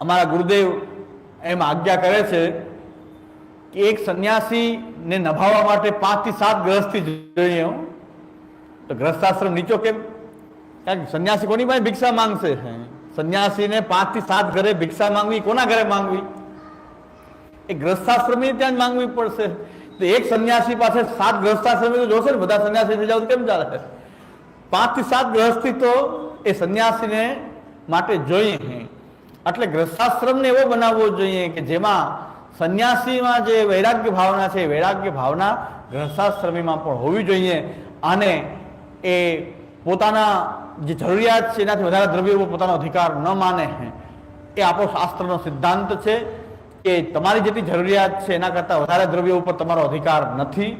અમારા ગુરુદેવ એમ આજ્ઞા કરે છે કે એક સંન્યાસીને નભાવવા માટે 5 થી 7 ગ્રહસ્થી જોઈએ. તો ગ્રહસ્થાશ્રમ નીચો કેમ? કારણ કે સંન્યાસી કોની પાસે ભિક્ષા માંગશે? સંન્યાસીને 5 થી 7 ઘરે ભિક્ષા માંગવી, કોના ઘરે માંગવી? એ ગ્રહસ્થાશ્રમી ત્યાં જ માંગવી પડશે. તો એક સંન્યાસી પાસે 7 ગ્રહસ્થાશ્રમી તો જોશે ને. બધા સંન્યાસી થઈ જાવ તો કેમ ચાલે? 5 થી 7 ગ્રહસ્થી તો એ સંન્યાસીને માટે જોઈએ. એટલે ગ્રહસ્થાશ્રમને એવો બનાવવો જોઈએ કે જેમાં સંન્યાસીમાં જે વૈરાગ્ય ભાવના છે, વૈરાગ્ય ભાવના ગ્રહસ્થાશ્રમીમાં પણ હોવી જોઈએ. અને એ પોતાના જે જરૂરિયાત છે એનાથી વધારે દ્રવ્યો પોતાનો અધિકાર ન માને. એ આપણો શાસ્ત્રનો સિદ્ધાંત છે કે તમારી જેટલી જરૂરિયાત છે એના કરતાં વધારે દ્રવ્યો ઉપર તમારો અધિકાર નથી.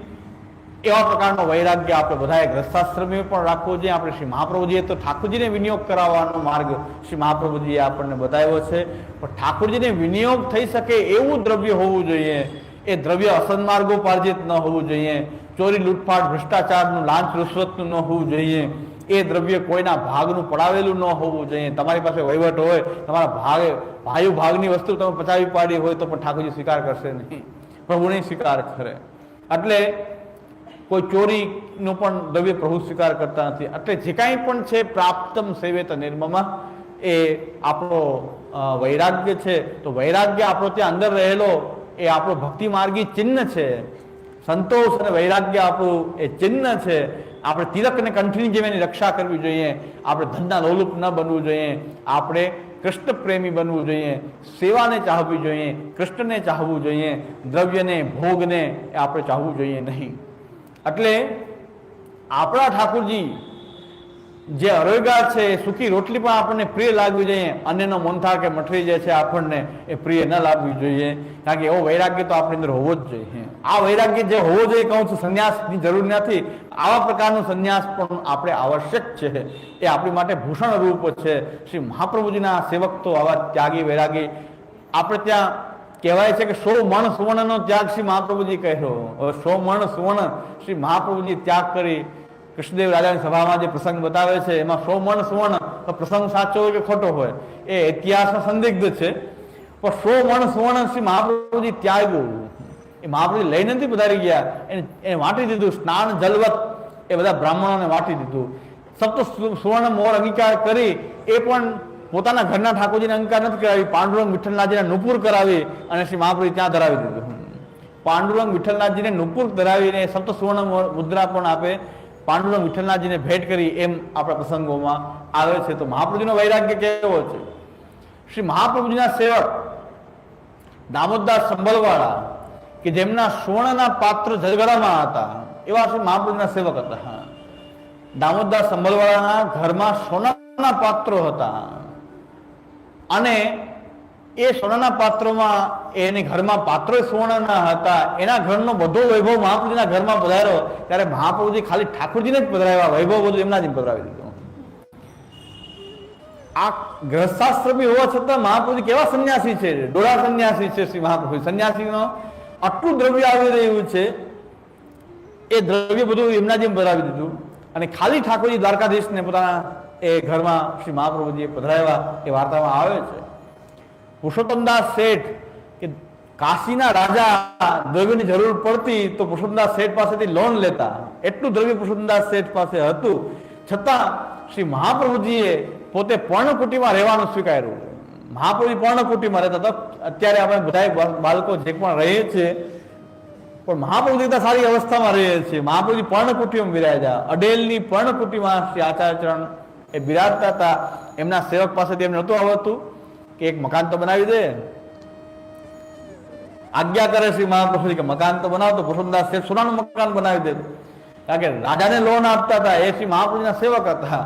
એવા પ્રકારનો વૈરાગ્ય આપણે બધાએ ગ્રહસ્થાશ્રમીઓ પણ રાખવો જોઈએ. આપણે શ્રી મહાપ્રભુજીએ તો ઠાકોરજીને વિનિયોગ કરાવવાનો માર્ગ શ્રી મહાપ્રભુજીએ આપણને બતાવ્યો છે. પણ ઠાકોરજીને વિનિયોગ થઈ શકે એવું દ્રવ્ય હોવું જોઈએ. એ દ્રવ્ય અસન્માર્ગોપાર્જિત ન હોવું જોઈએ. ચોરી, લૂંટફાટ, ભ્રષ્ટાચારનું, લાંચ રૂશ્વતનું ન હોવું જોઈએ. એ દ્રવ્ય કોઈના ભાગનું પડાવેલું ન હોવું જોઈએ. તમારી પાસે વહીવટ હોય, તમારા ભાગની વસ્તુ તમે પચાવી પાડી હોય તો પણ ઠાકોરજી સ્વીકાર કરશે નહીં, પ્રભુ નહીં સ્વીકાર કરે. એટલે કોઈ ચોરીનો પણ દ્રવ્ય પ્રભુ સ્વીકાર કરતા નથી. એટલે જે કાંઈ પણ છે પ્રાપ્તમ સેવેત નિર્મમ, એ આપણો વૈરાગ્ય છે. તો વૈરાગ્ય આપણો ત્યાં અંદર રહેલો એ આપણો ભક્તિ માર્ગી ચિહ્ન છે. સંતોષ અને વૈરાગ્ય આપણું એ ચિહ્ન છે. આપણે તિલક અને કંઠની જેમ એની રક્ષા કરવી જોઈએ. આપણે ધનના લોલુપ ન બનવું જોઈએ. આપણે કૃષ્ણ પ્રેમી બનવું જોઈએ. સેવાને ચાહવી જોઈએ, કૃષ્ણને ચાહવું જોઈએ, દ્રવ્યને, ભોગને એ આપણે ચાહવું જોઈએ નહીં. એટલે આપણા ઠાકોરજી જે અરોગા છે એ સૂકી રોટલી પણ આપણને પ્રિય લાગવી જોઈએ. અન્યનો મોંથા કે મઠરી જે છે આપણને એ પ્રિય ન લાગવી જોઈએ. કારણ કે એવો વૈરાગ્ય તો આપણી અંદર હોવો જ જોઈએ. આ વૈરાગ્ય જે હોવો જોઈએ, કહું છું, સંન્યાસની જરૂર નથી. આવા પ્રકારનું સંન્યાસ પણ આપણે આવશ્યક છે. એ આપણી માટે ભૂષણ રૂપ છે. શ્રી મહાપ્રભુજીના સેવક તો આવા ત્યાગી વૈરાગી. આપણે ત્યાં કહેવાય છે કે 100 મણ સુવર્ણનો ત્યાગ શ્રી મહાપ્રભુજી કહ્યો. 100 મણ સુવર્ણ શ્રી મહાપ્રભુજી ત્યાગ કરી. કૃષ્ણદેવ રાજાની સભામાં જે પ્રસંગ બતાવે છે એમાં 100 મણ સુવર્ણ, પ્રસંગ સાચો હોય કે ખોટો હોય એ ઇતિહાસમાં સંદિગ્ધ છે. પણ 100 મણ સુવર્ણ શ્રી મહાપ્રભુજી ત્યાગ્યું. એ મહાપ્રભુજી લઈ નથી પધારી ગયા, એને વાંટી દીધું. સ્નાન જલવત એ બધા બ્રાહ્મણોને વાંટી દીધું. સપ્ત સુવર્ણ મોર અંગીકાર કરી એ પણ પોતાના ઘરના ઠાકોરજીને અંગીકાર નથી કરાવી. પાંડુરંગ વિઠ્ઠલનાથજીને નુપુર કરાવી અને શ્રી મહાપ્રભુ ત્યાં ધરાવી દીધું. પાંડુરંગ વિઠ્ઠલનાથજીને નુપુર ધરાવીને સપ્ત સુવર્ણ મુદ્રા પણ આપે, પાંડુરંગ વિઠ્ઠલનાથજીને ભેટ કરી, એમ આપણા પ્રસંગોમાં આવે છે. તો મહાપ્રભુજીનો વૈરાગ્ય કેવો છે? શ્રી મહાપ્રભુજીના સેવક દામોદદાસ સંભલવાળા કે જેમના સુવર્ણના પાત્ર જળગરામાં હતા, એવા શ્રી મહાપ્રભુજીના સેવક હતા. દામોદદાસ સંભલવાળાના ઘરમાં સોનાના પાત્રો હતા અને એ સોનાના પાત્રોમાં એની ઘરમાં પાત્રો સુવર્ણના હતા. એના ઘરનો બધો વૈભવ મહાપ્રભુજીના ઘરમાં પધાર્યો ત્યારે મહાપ્રભુજી ખાલી ઠાકોરજીને જ પધરાવ્યા, વૈભવ બધું એમના જ પધરાવી દીધું. આ ગ્રહસ્થાશ્રમી હોવા છતાં મહાપ્રભુજી કેવા સંન્યાસી છે, ડોળા સંન્યાસી છે. શ્રી મહાપ્રભુ સંન્યાસીનો આટલું દ્રવ્ય આવી રહ્યું છે, એ દ્રવ્ય બધું એમના જેમ પધરાવી દીધું અને ખાલી ઠાકોરજી દ્વારકાધીશને પોતાના એ ઘરમાં શ્રી મહાપ્રભુજીએ પધરાવ્યા એ વાર્તામાં આવે છે. પુરુષોત્તમદાસ શેઠ કે કાશીના રાજા દ્રવ્યની જરૂર પડતી તો પુરુષોત્તમદાસ શેઠ પાસેથી લોન લેતા. એટલું દ્રવ્ય પુરુષોત્તમદાસ શેઠ પાસે હતું. છતાં શ્રી મહાપ્રભુજીએ પોતે પર્ણકુટીમાં રહેવાનું સ્વીકાર્યું. મહાપ્રભુજી પર્ણકુટીમાં રહેતા હતા. અત્યારે આપણે બધા બાળકો જે પણ રહીએ છીએ પણ મહાપ્રભુજી તો સારી અવસ્થામાં રહીએ છીએ. મહાપ્રભુજી પર્ણકુટીમાં બિરાજ્યા. અડેલની પર્ણકુટીમાં શ્રી આચાર્યચરણ એ બિરાજતા હતા. એમના સેવક પાસેથી એમને નહોતું આવતું કે એક મકાન તો બનાવી દે. આજ્ઞા કરે શ્રી મહાપ્રભુજી કે મકાન તો બનાવો. તો પુરુષોત્તમદાસ શેઠ સોનાનું મકાન બનાવી દે. કારણ કે રાજાને લોન આપતા હતા, એ શ્રી મહાપ્રભુજીના સેવક હતા.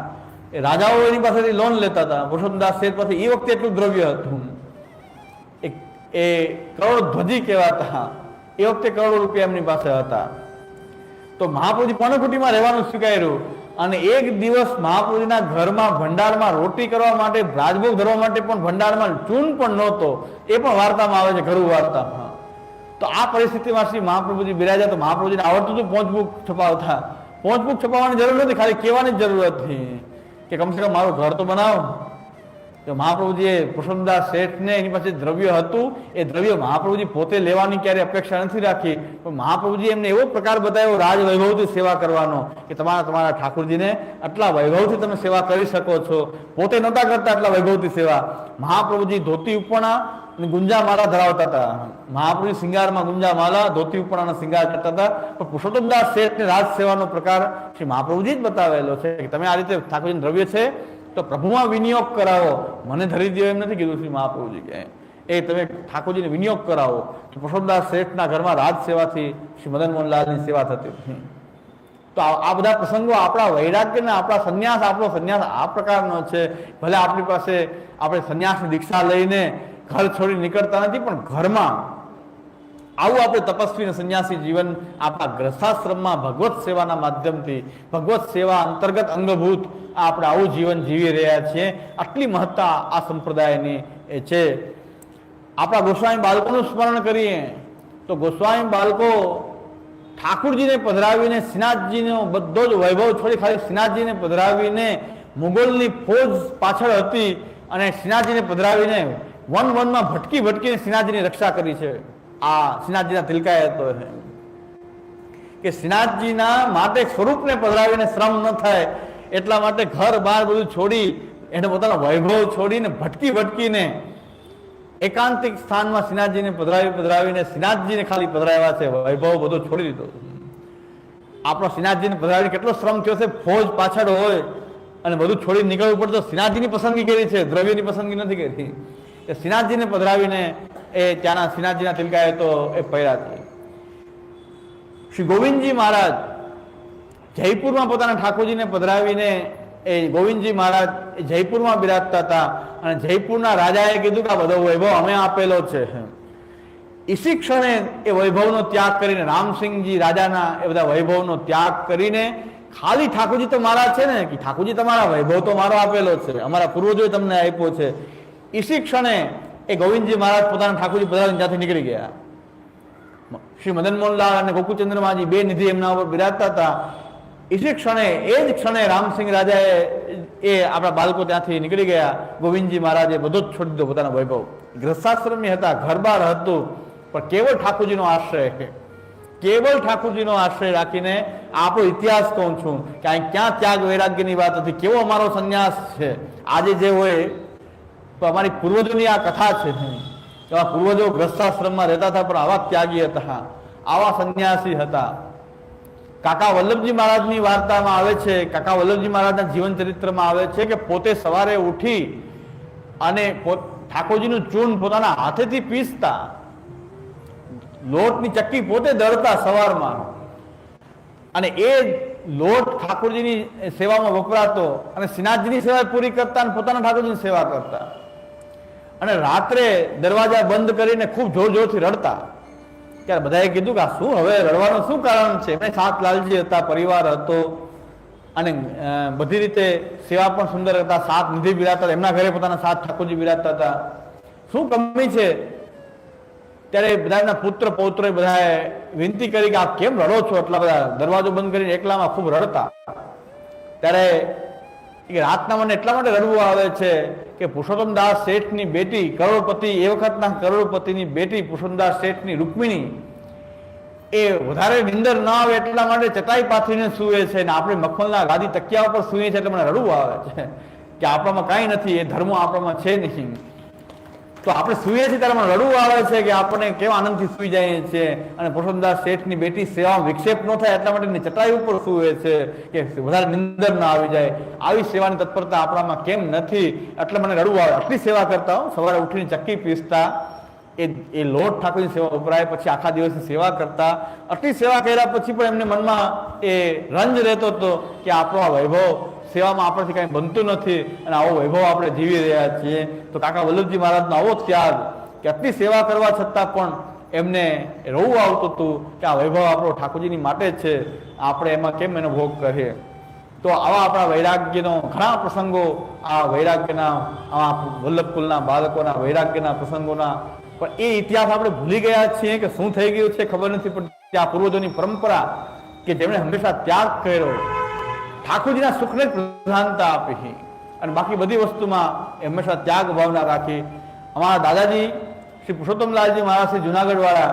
એ રાજાઓ એની પાસેથી લોન લેતા હતા. પુરુષોત્તમદાસ શેઠ પાસે એ વખતે એટલું દ્રવ્ય હતું. એ કરોડધ્વજી કહેવાતા. એ વખતે કરોડો રૂપિયા એમની પાસે હતા. તો મહાપ્રભુજી પર્ણકુટીમાં રહેવાનું સ્વીકાર્યું અને એક દિવસ મહાપ્રભુજીના ઘરમાં ભંડારમાં રોટી કરવા માટે, રાજભોગ ધરવા માટે પણ ભંડારમાં ચૂન પણ નહોતો. એ પણ વાર્તામાં આવે છે, ઘરુ વાર્તામાં. તો આ પરિસ્થિતિમાં શ્રી મહાપ્રભુજી બિરાજ્યા. તો મહાપ્રભુજીને આવડતું હતું પોંચબુક છપાવતા. પોંચબુક છપાવવાની જરૂર નથી, ખાલી કહેવાની જ જરૂર હતી કે કમસે કમ મારું ઘર તો બનાવો. તો મહાપ્રભુજીએ પુરુષોત્તમદાસ શેઠને એની પાસે દ્રવ્ય હતું, એ દ્રવ્ય મહાપ્રભુજી પોતે લેવાની ક્યારે અપેક્ષા નથી રાખી, પણ મહાપ્રભુજી એમને એવો પ્રકાર બતાવ્યો રાજ વૈભવથી સેવા કરવાનો કે તમારા ઠાકોરજીને આટલા વૈભવથી તમે સેવા કરી શકો છો. પોતે નહોતા કરતા આટલા વૈભવથી સેવા. મહાપ્રભુજી ધોતી ઉપણા અને ગુંજા માળા ધરાવતા હતા. મહાપ્રભુ શિંગારમાં ગુંજા માળા, ધોતી ઉપણાનો શિંગાર કરતા હતા. પણ પુરુષોત્તમદાસ શેઠને રાજ સેવાનો પ્રકાર શ્રી મહાપ્રભુજી જ બતાવેલો છે કે તમે આ રીતે ઠાકોરજીનું દ્રવ્ય છે તો પ્રભુમાં વિનિયોગ કરાવો, મને ધરી દો એમ નથી કીધું શ્રી મહાપ્રભુજી કે એ તમે ઠાકોરજીને વિનિયોગ કરાવો. તો પુરુષોત્તમદાસ શેઠના ઘરમાં રાજ સેવાથી શ્રી મદન મોહનલાલની સેવા થતી હતી. તો આ બધા પ્રસંગો આપણા વૈરાગ્યના, આપણો સંન્યાસ આ પ્રકારનો છે. ભલે આપણી પાસે આપણે સંન્યાસની દીક્ષા લઈને ઘર છોડી નીકળતા નથી, પણ ઘરમાં આવું આપણે તપસ્વી અને સંન્યાસી જીવન આપણા ગ્રસ્થાશ્રમમાં ભગવત સેવાના માધ્યમથી, ભગવત સેવા અંતર્ગત અંગભૂત આપણે આવું જીવન જીવી રહ્યા છીએ. આટલી મહત્તા આ સંપ્રદાયની એ છે. આપણા ગોસ્વામી બાળકોનું સ્મરણ કરીએ તો ગોસ્વામી બાળકો ઠાકુરજીને પધરાવીને શ્રીનાથજીનો બધો જ વૈભવ છોડી ખાલી શ્રીનાથજીને પધરાવીને મુગલની ફોજ પાછળ હતી અને શ્રીનાથજીને પધરાવીને વનમાં ભટકીને શ્રીનાથજીની રક્ષા કરી છે. આ શ્રીનાથજીના તિલકાયતો છે કે શ્રીનાથજીના માટે સ્વરૂપને પધરાવીને શ્રમ ન થાય એટલા માટે ઘર બહાર બધું છોડી એને પોતાનો વૈભવ છોડીને ભટકીને એકાંતિક સ્થાનમાં શ્રીનાથજીને પધરાવીને શ્રીનાથજીને ખાલી પધરાવ્યા છે, વૈભવ બધો છોડી દીધો. આપણો શ્રીનાથજીને પધરાવીને કેટલો શ્રમ થયો છે. ફોજ પાછળ હોય અને બધું છોડી નીકળવું પડતું. શ્રીનાથજીની પસંદગી કરી છે, દ્રવ્યની પસંદગી નથી કરી. એ શ્રીનાથજીને પધરાવીને એ ત્યાંના શ્રીનાથજીના તિલકાયતો એ પહેર્યા છે. શ્રી ગોવિંદજી મહારાજ જયપુરમાં પોતાના ઠાકોરજીને પધરાવીને એ ગોવિંદજી મહારાજ જયપુરમાં બિરાજતા હતા અને જયપુરના રાજાએ કીધું કે આ બધો વૈભવ અમે આપેલો છે. ઇસી ક્ષણે એ વૈભવનો ત્યાગ કરીને, રામસિંહજી રાજાના એ બધા વૈભવનો ત્યાગ કરીને ખાલી ઠાકોરજી તો મારા છે ને, કે ઠાકોરજી તમારા વૈભવ તો મારો આપેલો છે, અમારા પૂર્વજોએ તમને આપ્યો છે. ઇસી ક્ષણે એ ગોવિંદજી મહારાજ પોતાના ઠાકોરજી પધરાવીને ત્યાંથી નીકળી ગયા. શ્રી મદન મોહનલાલ અને ગોકુચંદ્રમાજી બે નિધિ એમના ઉપર બિરાજતા હતા. ઇસી ક્ષણે, એ જ ક્ષણે રામસિંહ રાજાએ એ આપણા બાળકો ત્યાંથી નીકળી ગયા. ગોવિંદજી મહારાજે બધો જ છોડી દીધો પોતાનો વૈભવ. ગ્રસ્થાશ્રમી હતા, ઘરબાર હતું, પણ કેવળ ઠાકોરજીનો આશ્રય, કેવળ ઠાકોરજીનો આશ્રય રાખીને આપણો ઇતિહાસ કહું છું કે અહીં ક્યાં ત્યાગ વૈરાગ્યની વાત હતી, કેવો અમારો સંન્યાસ છે. આજે જે હોય તો અમારી પૂર્વજોની આ કથા છે. એવા પૂર્વજો ગ્રસ્થાશ્રમમાં રહેતા હતા, પણ આવા ત્યાગી હતા, આવા સંન્યાસી હતા. કાકા વલ્લભજી મહારાજની વાર્તામાં આવે છે, કાકા વલ્લભજી મહારાજના જીવન ચરિત્રમાં આવે છે કે પોતે સવારે ઉઠી અને ઠાકોરજીનું ચૂર્ણ પોતાના હાથેથી પીસતા, લોટની ચક્કી પોતે દળતા સવારમાં, અને એ લોટ ઠાકોરજીની સેવામાં વપરાતો અને શ્રીનાથજીની સેવા પૂરી કરતા અને પોતાના ઠાકોરજીની સેવા કરતા. અને રાત્રે દરવાજા બંધ કરીને ખૂબ જોરથી રડતા. ત્યારે બધાએ કીધું કે આ શું, હવે રડવાનું શું કારણ છે? એમણે સાત લાલજી હતા, પરિવાર હતો અને બધી રીતે સેવા પણ સુંદર હતા. સાત નિધિ બિરાજતા, એમના ઘરે પોતાના સાત ઠાકોરજી બિરાજતા હતા. શું કમી છે? ત્યારે બધા એમના પુત્ર પૌત્રોએ બધાએ વિનંતી કરી કે આપ કેમ રડો છો એટલા બધા? દરવાજો બંધ કરીને એકલામાં ખૂબ રડતા. ત્યારે રાતના મને એટલા માટે રડવું આવે છે કે પુરુષોત્તમદાસ શેઠની બેટી, કરોડપતિ, એ વખતના કરોડપતિની બેટી પુરુષોત્તમદાસ શેઠની રૂકમિણી એ વધારે નિંદર ન આવે એટલા માટે ચટાઈ પાથરીને સૂવે છે અને આપણે મખમલના ગાદી તકિયા ઉપર સૂઈએ છીએ. એટલે મને રડવું આવે છે કે આપણામાં કાંઈ નથી, એ ધર્મ આપણામાં છે નહીં. તો આપણે સૂઈએ છીએ ત્યારે મને રડવું આવે છે કે આપણને કેવા આનંદથી સૂઈ જઈએ છીએ. અને પુરુષોત્તમદાસ શેઠની બેટી સેવામાં વિક્ષેપ ન થાય એટલા માટે ચટાઈ ઉપર સૂવે છે કે વધારે નિંદર ન આવી જાય. આવી સેવાની તત્પરતા આપણામાં કેમ નથી? એટલે મને રડવું આવે. આટલી સેવા કરતા હો, સવારે ઉઠીને ચક્કી પીસતા, એ લોટ ઠાકોરની સેવા વપરાય, પછી આખા દિવસની સેવા કરતા. આટલી સેવા કર્યા પછી પણ એમને મનમાં એ રંજ રહેતો હતો કે આપણો આ વૈભવ સેવામાં આપણથી કાંઈ બનતું નથી અને આવો વૈભવ આપણે જીવી રહ્યા છીએ. તો કાકા વલ્લભજી મહારાજનો આવો ત્યાગ કે આટલી સેવા કરવા છતાં પણ એમને રોવું આવતું હતું કે આ વૈભવ આપણો ઠાકોરજીની માટે છે, આપણે એમાં કેમ એનો ભોગ કરીએ. તો આવા આપણા વૈરાગ્યનો ઘણા પ્રસંગો, આ વૈરાગ્યના, આ વલ્લભકુલના બાળકોના વૈરાગ્યના પ્રસંગોના, પણ એ ઇતિહાસ આપણે ભૂલી ગયા છીએ કે શું થઈ ગયું છે ખબર નથી પડતી. આ પૂર્વજોની પરંપરા કે જેમણે હંમેશા ત્યાગ કર્યો, ઠાકોરજીના સુખને પ્રધાનતા આપી, અને બાકી બધી વસ્તુમાં એ હંમેશા ત્યાગ ભાવના રાખી. અમારા દાદાજી શ્રી પુરુષોત્તમલાલજી મહારાજ શ્રી જુનાગઢવાળા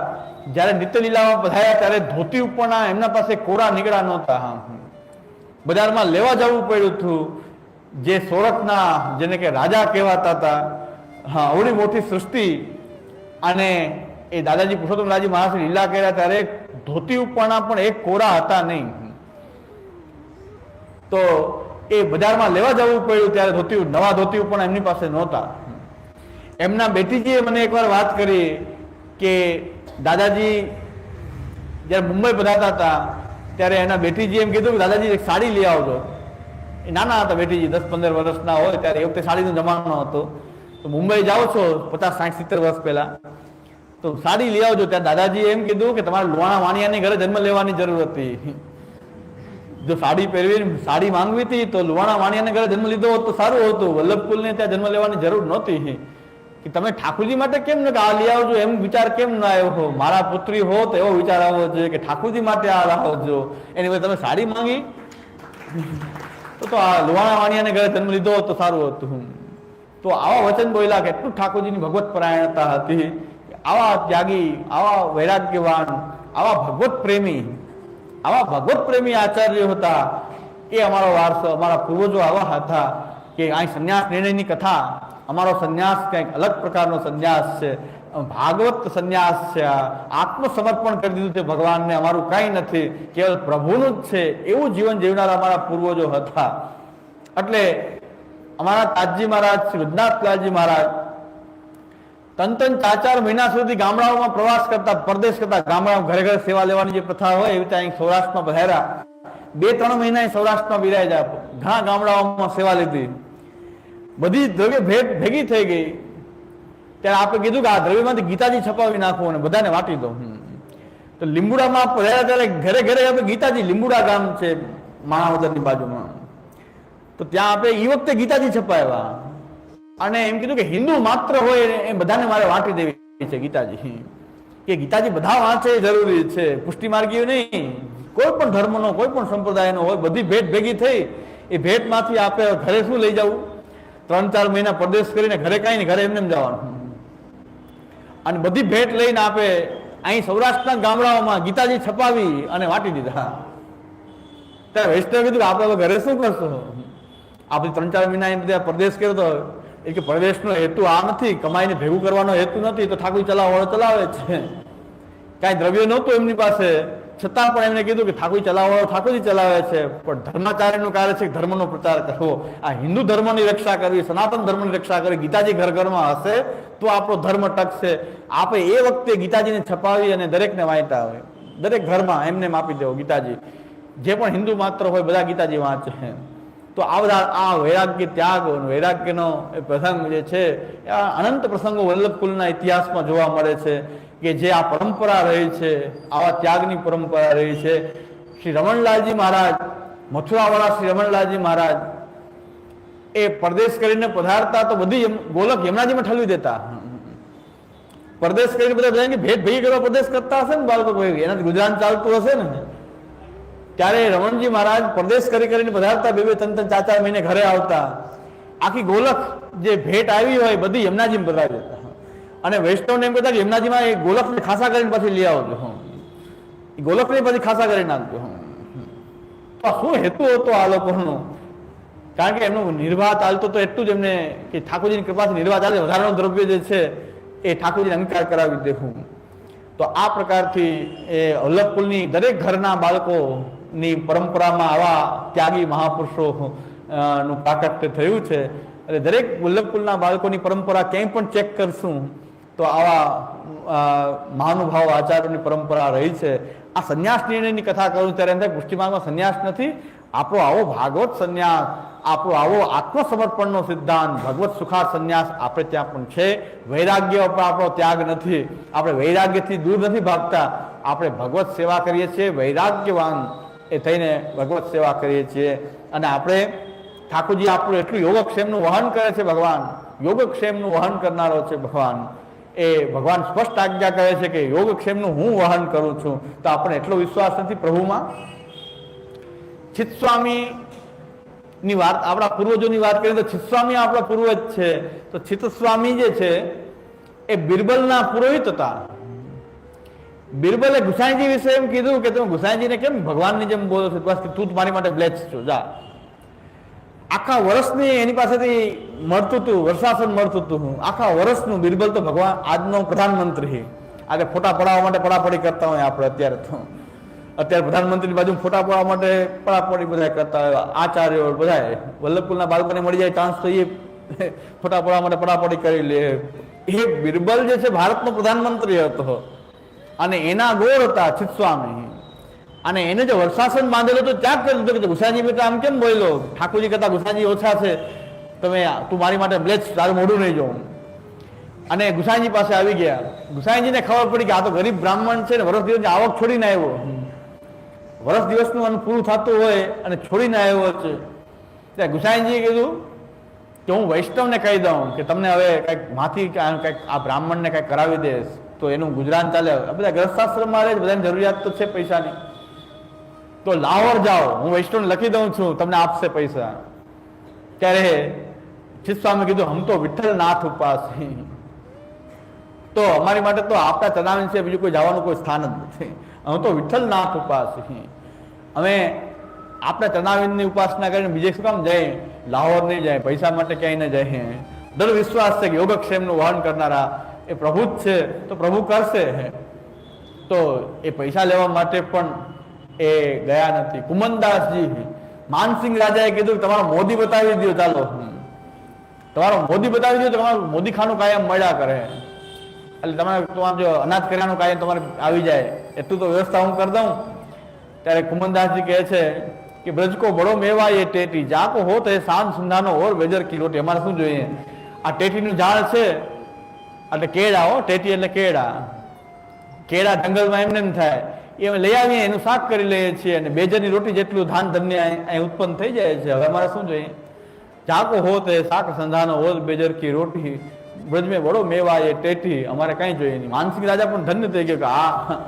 જ્યારે નિત્ય લીલામાં પધાર્યા ત્યારે ધોતી ઉપરના એમના પાસે કોરા નીકળ્યા નહોતા. બજારમાં લેવા જવું પડ્યું હતું. જે સોરઠના જેને કે રાજા કહેવાતા હતા, હા, અવળી મોટી સૃષ્ટિ, અને એ દાદાજી પુરુષોત્તમલાલજી મહારાજ લીલા કર્યા ત્યારે ધોતી ઉપરના પણ એક કોરા હતા નહીં. તો એ બજારમાં લેવા જવું પડ્યું ત્યારે નવા ધોતી ઉપરના એમની પાસે નહોતા. એમના બેટીજીએ મને એકવાર વાત કરી કે દાદાજી જ્યારે મુંબઈ પધારતા હતા ત્યારે એના બેટીજી એમ કીધું કે દાદાજી એક સાડી લઈ આવજો. એ નાના હતા બેટીજી, 10-15 વર્ષના હોય ત્યારે. એ વખતે સાડીનો જમાનો હતો. તો મુંબઈ જાઓ છો 50-60-70 વર્ષ પહેલા, તો સાડી લઈ આવજો. ત્યારે દાદાજીએ એમ કીધું કે તમારે લુહાણા વાણિયાની ઘરે જન્મ લેવાની જરૂર હતી. જો સાડી પહેરવી, સાડી માંગવી હતી તો લુહાણા વાણિયાને ઘરે જન્મ લીધો હોત તો સારું હતું. વલ્લભકુલને ત્યાં જન્મ લેવાની જરૂર નહોતી. કે તમે ઠાકોરજી માટે કેમ ને આ લઈ આવજો એમ વિચાર કેમ ના આવ્યો? મારા પુત્રી હો તો એવો વિચાર આવવો જોઈએ કે ઠાકોરજી માટે આ લાવજો. એની વચ્ચે તમે સાડી માંગી તો આ લુહાણા વાણિયાને ઘરે જન્મ લીધો હોત તો સારું હતું. તો આવા વચન બોલ્યા કે એટલું ઠાકોરજીની ભગવત પરાયણતા હતી. આવા ત્યાગી, આવા વૈરાગ્યવાન, આવા ભગવત પ્રેમી આચાર્યો હતા. એ અમારો વારસો, અમારા પૂર્વજો આવા હતા કે અહીં સંન્યાસ નિર્ણયની કથા, અમારો સંન્યાસ કંઈક અલગ પ્રકારનો સંન્યાસ છે, ભાગવત સંન્યાસ છે, આત્મસમર્પણ કરી દીધું છે ભગવાનને, અમારું કંઈ નથી, કેવલ પ્રભુનું જ છે, એવું જીવન જીવનારા અમારા પૂર્વજો હતા. એટલે અમારા તાજજી મહારાજ શ્રી રુદ્રનાથલાલજી મહારાજ 3-4 મહિના સુધી ગામડાઓમાં પ્રવાસ કરતા, પરદેશ કરતા. ગામડાઓમાં ઘરે ઘરે સેવા લેવાની જે પ્રથા હોય એવી રીતે અહીં સૌરાષ્ટ્રમાં પધાર્યા. 2-3 મહિના સૌરાષ્ટ્રમાં વિરાય. ઘણા ગામડાઓમાં સેવા લીધી. બધી દ્રવ્ય ભેગી થઈ ગઈ. ત્યારે આપણે કીધું કે આ દ્રવ્યમાંથી ગીતાજી છપાવી નાખો અને બધાને વાટી દો. તો લીંબુડામાં પધાર્યા ત્યારે ઘરે ઘરે આપણે ગીતાજી, લીંબુડા ગામ છે માણાવદરની બાજુમાં, તો ત્યાં આપણે એ વખતે ગીતાજી છપાવ્યા. અને એમ કીધું કે હિન્દુ માત્ર હોય એ બધાને મારે વાંટી દેવી છે ગીતાજી. કે ગીતાજી બધા વાંચે જરૂરી છે, પુષ્ટિ માર્ગીઓ નહીં, કોઈ પણ ધર્મનો, કોઈ પણ સંપ્રદાયનો હોય, બધી ભેટ ભેગી થઈ. એ ભેટમાંથી આપણે ઘરે શું લઈ જવું? 3-4 મહિના પ્રદેશ કરીને ઘરે કાંઈ નહીં, ઘરે એમને જવાનું. અને બધી ભેટ લઈને આપે અહીં સૌરાષ્ટ્રના ગામડાઓમાં ગીતાજી છપાવી અને વાટી દીધા. ત્યારે વૈષ્ણવે કીધું કે આપણે ઘરે શું કરશો? આપણે 3-4 મહિના એ બધા પ્રદેશ કર્યો તો એ કે પ્રદેશનો હેતુ આ નથી, કમાઈને ભેગું કરવાનો હેતુ નથી, તો ઠાકોર ચલાવે છે. કાંઈ દ્રવ્ય નહોતું એમની પાસે, છતાં પણ એમને કીધું કે ઠાકોર ઠાકોરજી ચલાવે છે. પણ ધર્માચાર્યનું કાર્ય છે ધર્મનો પ્રચાર કરવો, આ હિન્દુ ધર્મની રક્ષા કરવી, સનાતન ધર્મની રક્ષા કરવી. ગીતાજી ઘર ઘરમાં હશે તો આપણો ધર્મ ટકશે. આપણે એ વખતે ગીતાજીને છપાવી અને દરેકને વાંચતા હોય, દરેક ઘરમાં એમને આપી દેવો ગીતાજી. જે પણ હિન્દુ માત્ર હોય બધા ગીતાજી વાંચે. તો આ બધા આ વૈરાગ્ય, ત્યાગ, વૈરાગ્યનો એ પ્રસંગ જે છે, આ અનંત પ્રસંગો વલ્લભકુલના ઇતિહાસમાં જોવા મળે છે કે જે આ પરંપરા રહી છે, આવા ત્યાગની પરંપરા રહી છે. શ્રી રમણલાલજી મહારાજ, મથુરાવાળા શ્રી રમણલાલજી મહારાજ એ પરદેશ કરીને પધારતા તો બધી ગોલક યમુનાજીમાં ઠલવી દેતા. પરદેશ કરીને બધા ભેટ ભેગી કરવા પરદેશ કરતા હશે ને બાળકો, એનાથી ગુજરાન ચાલતું હશે ને. ત્યારે રમણજી મહારાજ પરદેશ કરીને પધારતા, 2-3, 4 મહિને ઘરે આવતા. આખી ગોલક જે ભેટ આવી હોય બધી યમુનાજીમાં પધરાવી દેતા. અને વૈષ્ણવને એમ કહેતા કે યમુનાજીમાં એ ગોલકને ખાસા કરીને પછી લઈ આવજો. એ ગોલકને પછી ખાસા કરી નાખજો. તો શું હેતુ હતો આ લોકોનો? કારણ કે એમનો નિર્વાહ ચાલતો તો એટલું જ એમને કે ઠાકોરજીની કૃપાથી નિર્વાહ ચાલે, વધારાનો દ્રવ્ય જે છે એ ઠાકોરજીને અંગીકાર કરાવી દેવું. તો આ પ્રકારથી એ વલ્લભકુલની દરેક ઘરના બાળકોની પરંપરામાં આવા ત્યાગી મહાપુરુષો નું પ્રાકટ્ય થયું છે. એટલે દરેક વલ્લભકુલના બાળકોની પરંપરા ક્યાંય પણ ચેક કરશું તો આવા મહાનુભાવ આચાર્યોની પરંપરા રહી છે. આ સંન્યાસ નિર્ણયની કથા કરું ત્યારે એમ થાય પુષ્ટિમાર્ગમાં સંન્યાસ નથી, આપણો આવો ભાગવત સંન્યાસ, આપણો આવો આત્મસમર્પણનો સિદ્ધાંત, ભગવત સુખાર સંન્યાસ આપણે ત્યાં પણ છે. વૈરાગ્ય પર આપણો ત્યાગ નથી, આપણે વૈરાગ્યથી દૂર નથી ભાગતા, આપણે ભગવત સેવા કરીએ છીએ, વૈરાગ્યવાન એ થઈને ભગવત સેવા કરીએ છીએ. અને આપણે ઠાકોરજી આપણું એટલું યોગક્ષેમનું વહન કરે છે. ભગવાન યોગક્ષેમનું વહન કરનારો છે. ભગવાન એ ભગવાન સ્પષ્ટ આજ્ઞા કરે છે કે યોગક્ષેમનું હું વહન કરું છું. તો આપણે એટલો વિશ્વાસ નથી પ્રભુમાં? ચિત્તસ્વામી ની વાત, આપણા પૂર્વજોની વાત કરીએ તો ચિત્તસ્વામી આપણા પૂર્વજ છે. તો ચિત્તસ્વામી જે છે એ બિરબલના પુરોહિત હતા. બિરબલે ગુસાઈજી વિશે એમ કીધું કે તમે ગુસાઈજીને કેમ ભગવાનની જેમ બોલો છો, બસ તું મારી માટે બ્લેસ છો, જા. આખા વર્ષની એની પાસેથી મળતું હતું, વર્ષાસન મળતું હતું. આખા વર્ષનું. બિરબલ તો ભગવાન આજનો પ્રધાનમંત્રી. આજે ફોટા પડાવવા માટે પડાપડી કરતા હોય આપણે. અત્યારે પ્રધાનમંત્રીની બાજુ ફોટા પાડવા માટે પડાપડી બધા કરતા હોય. આચાર્યો બધા વલ્લભકુલના બાળકોને મળી જાય ચાન્સ તો એ ફોટા પાડવા માટે પડાપડી કરી લે. એ બિરબલ જે છે ભારતનો પ્રધાનમંત્રી હતો અને એના ગોળ હતા ચિત્તસ્વામી. અને એને જો વર્ષાસન બાંધેલો તો ત્યાગ કરી દીધો કે ગુસાઈજી બેટા આમ કેમ બોલ્યો, ઠાકોરજી કરતા ગુસાઈજી ઓછા છે, તું મારી માટે બ્લેસ, તારું મોઢું નહીં જોઉં. અને ગુસાઈજી પાસે આવી ગયા. ગુસાઈજીને ખબર પડી કે આ તો ગરીબ બ્રાહ્મણ છે ને વર્ષ દિવસની આવક છોડીને આવ્યો. વર્ષ દિવસનું પૂરું થતું હોય અને છોડીને આવ્યો છે. ત્યાં ગુસાઈજીએ કીધું કે હું વૈષ્ણવને કહી દઉં કે તમને હવે કંઈક માથી કંઈક આ બ્રાહ્મણને કંઈક કરાવી દેશ તો એનું ગુજરાન ચાલે. બધા ગ્રસ્તાશ્રમમાં રહે, બધાની જરૂરિયાત તો છે પૈસાની. તો લાહોર જાઓ, હું વૈષ્ણવને લખી દઉં છું, તમને આપશે પૈસા. ત્યારે ચિત્તસ્વામી કીધું હમ તો વિઠ્ઠલનાથ ઉપાસી. તો અમારી માટે તો આપણા ચલાવી છે, બીજું કોઈ જવાનું કોઈ સ્થાન જ નથી. હું તો વિઠ્ઠલનાથ ઉપાસી. અમે આપણા ચરણાવિંદની ઉપાસના કરીને બીજે શું કામ જાય? લાહોર નહીં જાય, પૈસા માટે ક્યાંય ન જાય. દૃઢ વિશ્વાસ છે કે યોગક્ષેમનું વહન કરનારા એ પ્રભુ જ છે, તો પ્રભુ કરશે. તો એ પૈસા લેવા માટે પણ એ ગયા નથી. કુમનદાસજી, માનસિંહ રાજાએ કીધું તમારો મોદી બતાવી દો, ચાલો તમારો મોદી બતાવી દો, તમારું મોદી ખાનું કાયમ મળ્યા કરે. એટલે તમારે જો અનાજ કર્યાનું કાયમ તમારે આવી જાય એટલું તો વ્યવસ્થા હું કરી દઉં. ત્યારે કુમનદાસજી કહે છે કે બ્રજ કો બડો મેવા એ ટેટી, જાકો હોત એ સાંજ સુંધાનો ઓર બેજર કી રોટી. અમારે શું જોઈએ? આ ટેટીનું ઝાડ છે એટલે કેળા, હો ટેટી એટલે કેળા. કેળા જંગલમાં એમને એમ થાય, એ અમે લઈ આવીએ, એનું શાક કરી લઈએ છીએ અને બેજરની રોટી જેટલું ધાન ધન્ય અહીં ઉત્પન્ન થઈ જાય છે. હવે અમારે શું જોઈએ? જાકો હોત એ શાક સંધાનો ઓર બેજર કી રોટી, બ્રજ મેં બડો મેવા એ ટેટી. અમારે કઈ જોઈએ નહીં. માનસિંહ રાજા પણ ધન્ય થઈ ગયો કે આ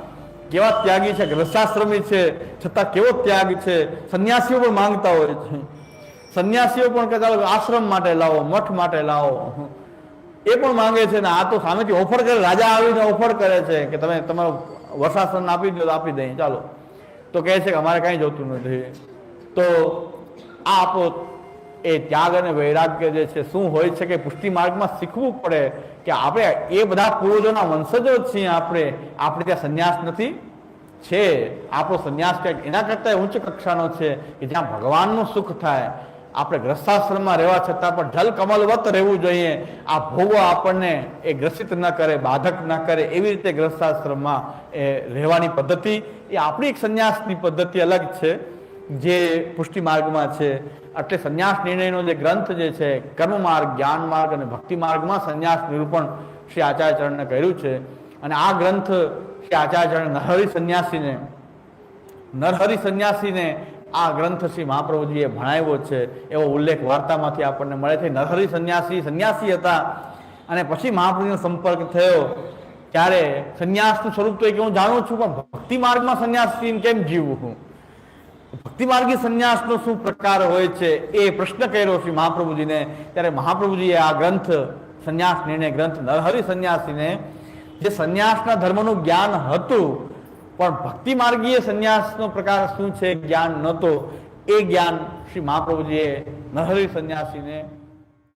કેવા ત્યાગી છે, ગ્રસ્તાશ્રમી છે છતાં કેવો ત્યાગ છે. સંન્યાસીઓ પણ માંગતા હોય છે. સંન્યાસીઓ પણ કહેતા હોય આશ્રમ માટે લાવો, મઠ માટે લાવો, એ પણ માંગે છે. ને આ તો સામેથી ઓફર કરે, રાજા આવીને ઓફર કરે છે કે તમે તમારો વર્ષાસન આપી દો તો આપી દઈએ, ચાલો. તો કહે છે કે અમારે કઈ જોતું નથી. તો આ આપો એ ત્યાગ અને વૈરાગ્ય જે છે શું હોય છે કે પુષ્ટિ માર્ગમાં શીખવું પડે કે આપણે એ બધા પૂર્વજોના વંશજો છીએ. આપણે ત્યાં સંન્યાસ નથી છે. આપણો સંન્યાસ કંઈક એના કરતા ઉચ્ચ કક્ષાનો છે કે જ્યાં ભગવાનનું સુખ થાય. આપણે ગ્રસ્તાશ્રમમાં રહેવા છતાં પણ જલ કમલવત રહેવું જોઈએ. આ ભોગો આપણને એ ગ્રસિત ન કરે, બાધક ન કરે, એવી રીતે ગ્રસ્તાશ્રમમાં એ રહેવાની પદ્ધતિ એ આપણી એક સંન્યાસની પદ્ધતિ અલગ છે જે પુષ્ટિ માર્ગમાં છે. એટલે સંન્યાસ નિર્ણયનો જે ગ્રંથ જે છે કર્મ માર્ગ, જ્ઞાન માર્ગ અને ભક્તિ માર્ગમાં સંન્યાસ નિરૂપણ શ્રી આચાર્યચરણને કર્યું છે. અને આ ગ્રંથ શ્રી આચાર્યચરણ નરહરિ સંન્યાસીને આ ગ્રંથ શ્રી મહાપ્રભુજીએ ભણાવ્યો છે એવો ઉલ્લેખ વાર્તામાંથી આપણને મળે છે. નરહરિ સંન્યાસી હતા અને પછી મહાપ્રભુનો સંપર્ક થયો ત્યારે સંન્યાસનું સ્વરૂપ તો કે હું જાણું છું, પણ ભક્તિ માર્ગમાં સંન્યાસી કેમ જીવવું, ભક્તિ માર્ગી સંન્યાસનો શું પ્રકાર હોય છે એ પ્રશ્ન કર્યો શ્રી મહાપ્રભુજીને. ત્યારે મહાપ્રભુજીએ આ ગ્રંથ સંન્યાસ નિર્ણય ગ્રંથ નરહરિ સંન્યાસીને જે સંન્યાસના ધર્મનું જ્ઞાન હતું પણ ભક્તિ માર્ગીય સંન્યાસનો પ્રકાર શું છે જ્ઞાન નહોતો, એ જ્ઞાન શ્રી મહાપ્રભુજીએ નરહરિ સંન્યાસીને